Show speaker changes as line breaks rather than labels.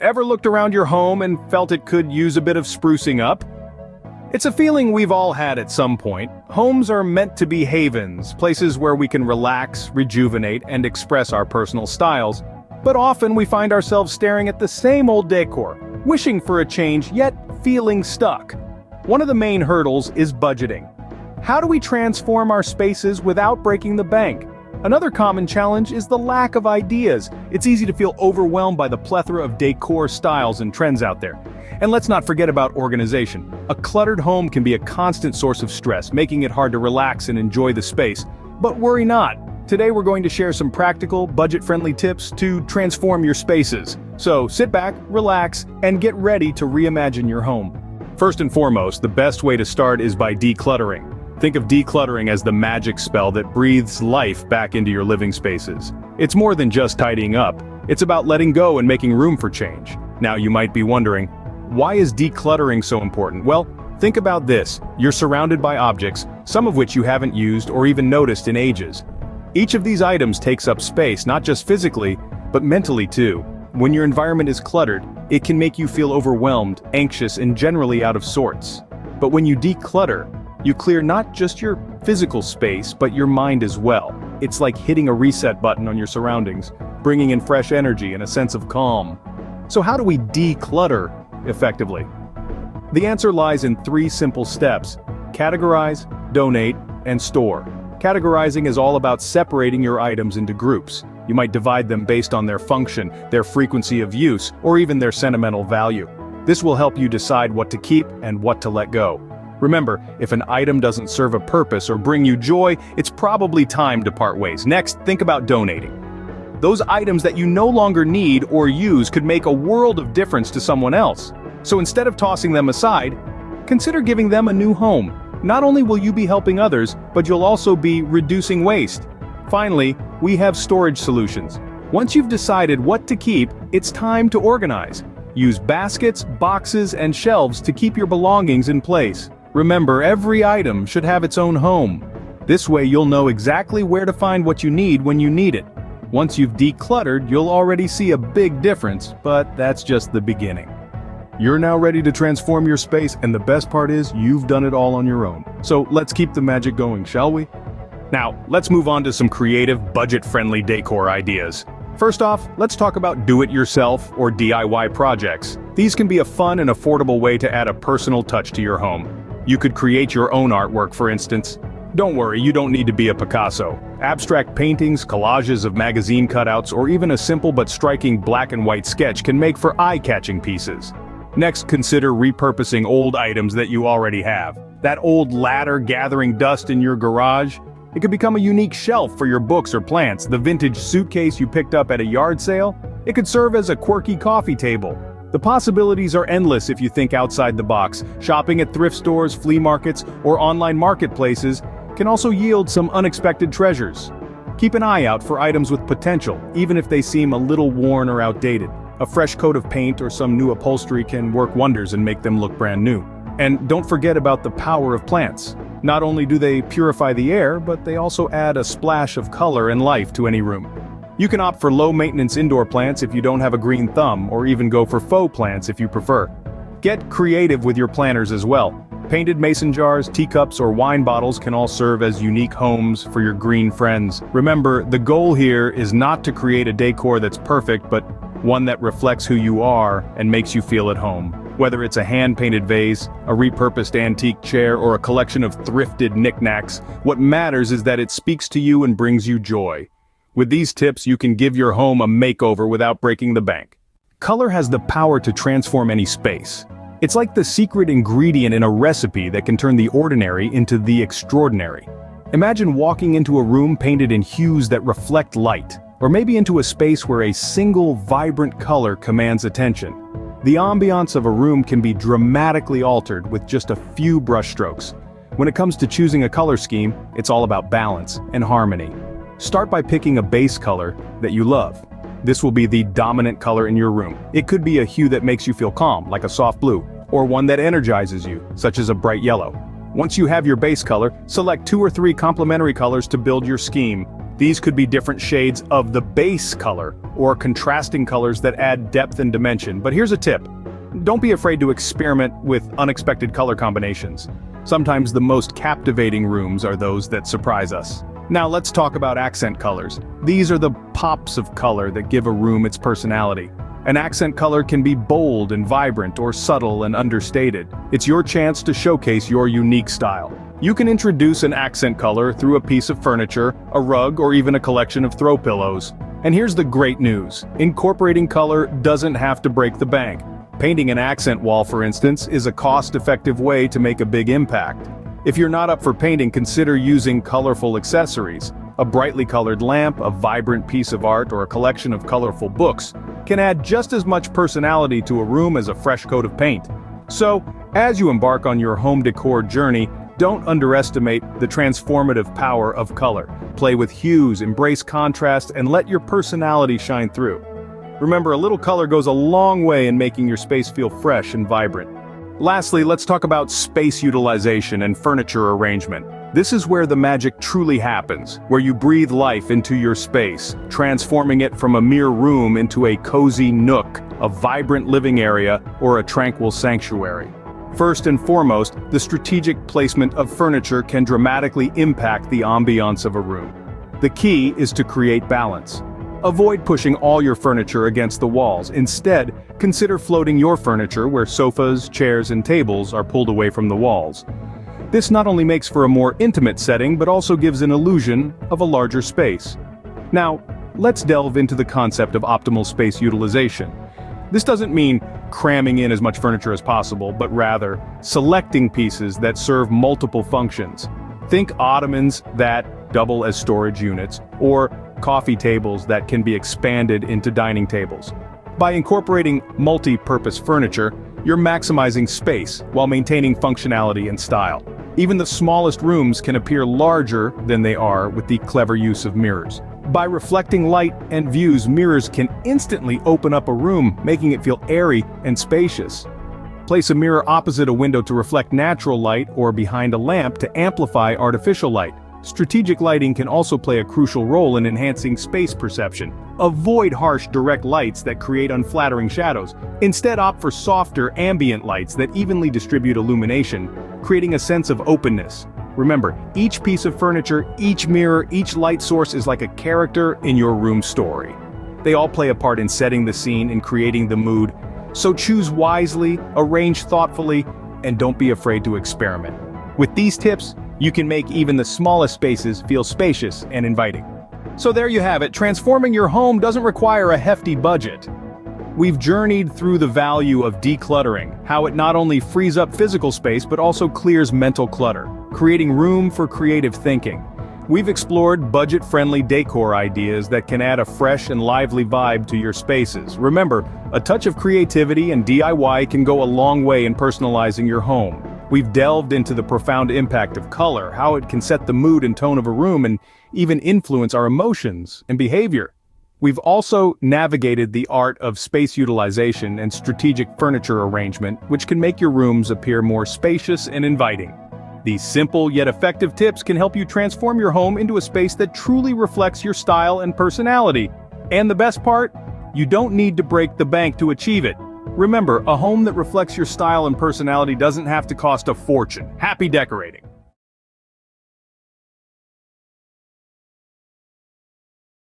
Ever looked around your home and felt it could use a bit of sprucing up? It's a feeling we've all had at some point. Homes are meant to be havens, places where we can relax, rejuvenate, and express our personal styles. But often we find ourselves staring at the same old decor, wishing for a change, yet feeling stuck. One of the main hurdles is budgeting. How do we transform our spaces without breaking the bank? Another common challenge is the lack of ideas. It's easy to feel overwhelmed by the plethora of decor styles and trends out there. And let's not forget about organization. A cluttered home can be a constant source of stress, making it hard to relax and enjoy the space. But worry not. Today we're going to share some practical, budget-friendly tips to transform your spaces. So sit back, relax, and get ready to reimagine your home. First and foremost, the best way to start is by decluttering. Think of decluttering as the magic spell that breathes life back into your living spaces. It's more than just tidying up. It's about letting go and making room for change. Now you might be wondering, why is decluttering so important? Well, think about this. You're surrounded by objects, some of which you haven't used or even noticed in ages. Each of these items takes up space, not just physically, but mentally too. When your environment is cluttered, it can make you feel overwhelmed, anxious, and generally out of sorts. But when you declutter, you clear not just your physical space, but your mind as well. It's like hitting a reset button on your surroundings, bringing in fresh energy and a sense of calm. So how do we declutter effectively? The answer lies in 3 simple steps: categorize, donate, and store. Categorizing is all about separating your items into groups. You might divide them based on their function, their frequency of use, or even their sentimental value. This will help you decide what to keep and what to let go. Remember, if an item doesn't serve a purpose or bring you joy, it's probably time to part ways. Next, think about donating. Those items that you no longer need or use could make a world of difference to someone else. So instead of tossing them aside, consider giving them a new home. Not only will you be helping others, but you'll also be reducing waste. Finally, we have storage solutions. Once you've decided what to keep, it's time to organize. Use baskets, boxes, and shelves to keep your belongings in place. Remember, every item should have its own home. This way you'll know exactly where to find what you need when you need it. Once you've decluttered, you'll already see a big difference, but that's just the beginning. You're now ready to transform your space, and the best part is you've done it all on your own. So let's keep the magic going, shall we? Now, let's move on to some creative, budget-friendly decor ideas. First off, let's talk about do-it-yourself or DIY projects. These can be a fun and affordable way to add a personal touch to your home. You could create your own artwork, for instance. Don't worry, you don't need to be a Picasso. Abstract paintings, collages of magazine cutouts, or even a simple but striking black and white sketch can make for eye-catching pieces. Next, consider repurposing old items that you already have. That old ladder gathering dust in your garage? It could become a unique shelf for your books or plants. The vintage suitcase you picked up at a yard sale? It could serve as a quirky coffee table. The possibilities are endless if you think outside the box. Shopping at thrift stores, flea markets, or online marketplaces can also yield some unexpected treasures. Keep an eye out for items with potential, even if they seem a little worn or outdated. A fresh coat of paint or some new upholstery can work wonders and make them look brand new. And don't forget about the power of plants. Not only do they purify the air, but they also add a splash of color and life to any room. You can opt for low-maintenance indoor plants if you don't have a green thumb, or even go for faux plants if you prefer. Get creative with your planters as well. Painted mason jars, teacups, or wine bottles can all serve as unique homes for your green friends. Remember, the goal here is not to create a decor that's perfect, but one that reflects who you are and makes you feel at home. Whether it's a hand-painted vase, a repurposed antique chair, or a collection of thrifted knickknacks, what matters is that it speaks to you and brings you joy. With these tips, you can give your home a makeover without breaking the bank. Color has the power to transform any space. It's like the secret ingredient in a recipe that can turn the ordinary into the extraordinary. Imagine walking into a room painted in hues that reflect light, or maybe into a space where a single vibrant color commands attention. The ambiance of a room can be dramatically altered with just a few brushstrokes. When it comes to choosing a color scheme, it's all about balance and harmony. Start by picking a base color that you love. This will be the dominant color in your room. It could be a hue that makes you feel calm, like a soft blue, or one that energizes you, such as a bright yellow. Once you have your base color, select 2 or 3 complementary colors to build your scheme. These could be different shades of the base color, or contrasting colors that add depth and dimension. But here's a tip. Don't be afraid to experiment with unexpected color combinations. Sometimes the most captivating rooms are those that surprise us. Now let's talk about accent colors. These are the pops of color that give a room its personality. An accent color can be bold and vibrant, or subtle and understated. It's your chance to showcase your unique style. You can introduce an accent color through a piece of furniture, a rug, or even a collection of throw pillows. And here's the great news. Incorporating color doesn't have to break the bank. Painting an accent wall, for instance, is a cost-effective way to make a big impact. If you're not up for painting, consider using colorful accessories. A brightly colored lamp, a vibrant piece of art, or a collection of colorful books can add just as much personality to a room as a fresh coat of paint. So, as you embark on your home decor journey, don't underestimate the transformative power of color. Play with hues, embrace contrast, and let your personality shine through. Remember, a little color goes a long way in making your space feel fresh and vibrant. Lastly, let's talk about space utilization and furniture arrangement. This is where the magic truly happens, where you breathe life into your space, transforming it from a mere room into a cozy nook, a vibrant living area, or a tranquil sanctuary. First and foremost, the strategic placement of furniture can dramatically impact the ambiance of a room. The key is to create balance. Avoid pushing all your furniture against the walls. Instead, consider floating your furniture where sofas, chairs, and tables are pulled away from the walls. This not only makes for a more intimate setting, but also gives an illusion of a larger space. Now, let's delve into the concept of optimal space utilization. This doesn't mean cramming in as much furniture as possible, but rather selecting pieces that serve multiple functions. Think ottomans that double as storage units, or coffee tables that can be expanded into dining tables. By incorporating multi-purpose furniture, you're maximizing space while maintaining functionality and style. Even the smallest rooms can appear larger than they are with the clever use of mirrors. By reflecting light and views, mirrors can instantly open up a room, making it feel airy and spacious. Place a mirror opposite a window to reflect natural light, or behind a lamp to amplify artificial light. Strategic lighting can also play a crucial role in enhancing space perception. Avoid harsh, direct lights that create unflattering shadows. Instead, opt for softer, ambient lights that evenly distribute illumination, creating a sense of openness. Remember, each piece of furniture, each mirror, each light source is like a character in your room story. They all play a part in setting the scene and creating the mood. So choose wisely, arrange thoughtfully, and don't be afraid to experiment. With these tips, you can make even the smallest spaces feel spacious and inviting. So there you have it. Transforming your home doesn't require a hefty budget. We've journeyed through the value of decluttering, how it not only frees up physical space but also clears mental clutter, creating room for creative thinking. We've explored budget-friendly decor ideas that can add a fresh and lively vibe to your spaces. Remember, a touch of creativity and DIY can go a long way in personalizing your home. We've delved into the profound impact of color, how it can set the mood and tone of a room and even influence our emotions and behavior. We've also navigated the art of space utilization and strategic furniture arrangement, which can make your rooms appear more spacious and inviting. These simple yet effective tips can help you transform your home into a space that truly reflects your style and personality. And the best part? You don't need to break the bank to achieve it. Remember, a home that reflects your style and personality doesn't have to cost a fortune. Happy decorating!